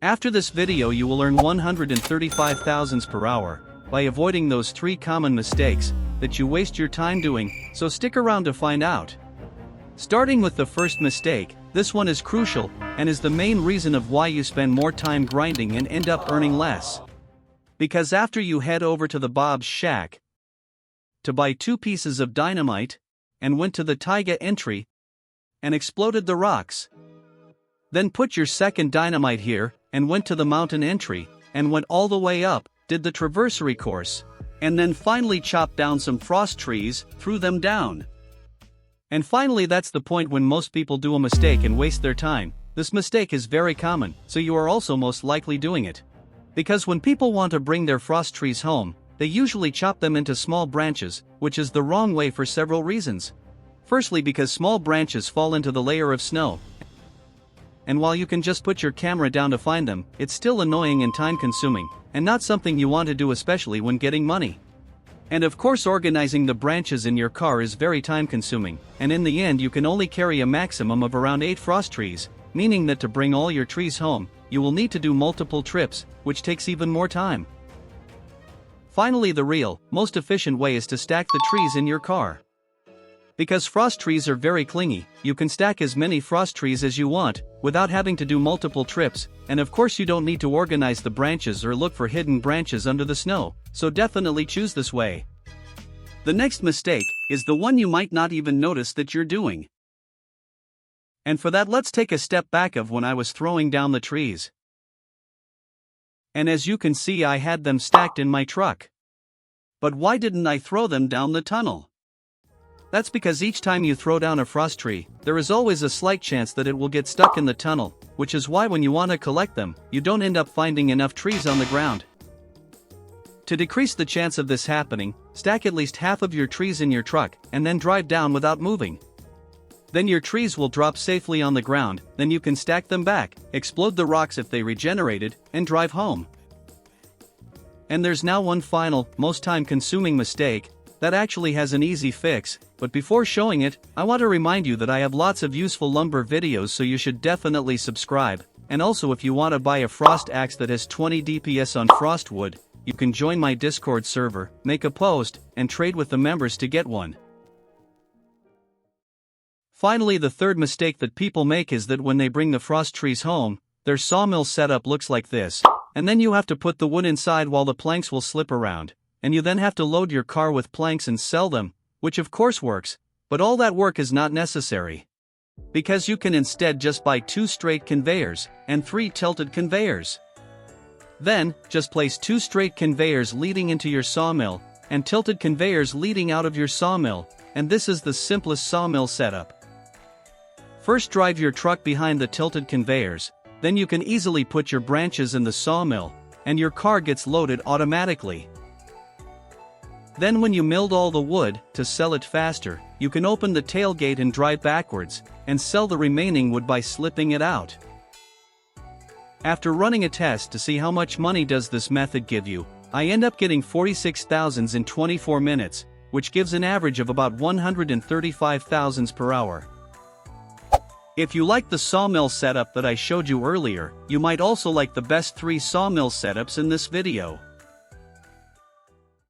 After this video you will earn 135 thousands per hour by avoiding those 3 common mistakes that you waste your time doing, so stick around to find out. Starting with the first mistake, this one is crucial and is the main reason of why you spend more time grinding and end up earning less. Because after you head over to the Bob's Shack to buy 2 pieces of dynamite, and went to the taiga entry and exploded the rocks. Then put your second dynamite here, and went to the mountain entry, and went all the way up, did the traversary course, and then finally chopped down some frost trees, threw them down. And finally that's the point when most people do a mistake and waste their time. This mistake is very common, so you are also most likely doing it. Because when people want to bring their frost trees home, they usually chop them into small branches, which is the wrong way for several reasons. Firstly, because small branches fall into the layer of snow, and while you can just put your camera down to find them, it's still annoying and time consuming, and not something you want to do, especially when getting money. And of course organizing the branches in your car is very time consuming, and in the end you can only carry a maximum of around 8 frost trees, meaning that to bring all your trees home, you will need to do multiple trips, which takes even more time. Finally, the real, most efficient way is to stack the trees in your car. Because frost trees are very clingy, you can stack as many frost trees as you want, without having to do multiple trips, and of course you don't need to organize the branches or look for hidden branches under the snow, so definitely choose this way. The next mistake is the one you might not even notice that you're doing. And for that, let's take a step back of when I was throwing down the trees. And as you can see, I had them stacked in my truck. But why didn't I throw them down the tunnel? That's because each time you throw down a frost tree, there is always a slight chance that it will get stuck in the tunnel, which is why when you want to collect them, you don't end up finding enough trees on the ground. To decrease the chance of this happening, stack at least half of your trees in your truck, and then drive down without moving. Then your trees will drop safely on the ground, then you can stack them back, explode the rocks if they regenerated, and drive home. And there's now one final, most time-consuming mistake, that actually has an easy fix, but before showing it, I want to remind you that I have lots of useful lumber videos, so you should definitely subscribe, and also if you want to buy a frost axe that has 20 DPS on frost wood, you can join my Discord server, make a post, and trade with the members to get one. Finally, the third mistake that people make is that when they bring the frost trees home, their sawmill setup looks like this, and then you have to put the wood inside while the planks will slip around, and you then have to load your car with planks and sell them, which of course works, but all that work is not necessary. Because you can instead just buy 2 straight conveyors, and 3 tilted conveyors. Then, just place 2 straight conveyors leading into your sawmill, and tilted conveyors leading out of your sawmill, and this is the simplest sawmill setup. First, drive your truck behind the tilted conveyors, then you can easily put your branches in the sawmill, and your car gets loaded automatically. Then when you milled all the wood, to sell it faster, you can open the tailgate and drive backwards, and sell the remaining wood by slipping it out. After running a test to see how much money does this method give you, I end up getting 46,000 in 24 minutes, which gives an average of about 135,000 per hour. If you like the sawmill setup that I showed you earlier, you might also like the best 3 sawmill setups in this video.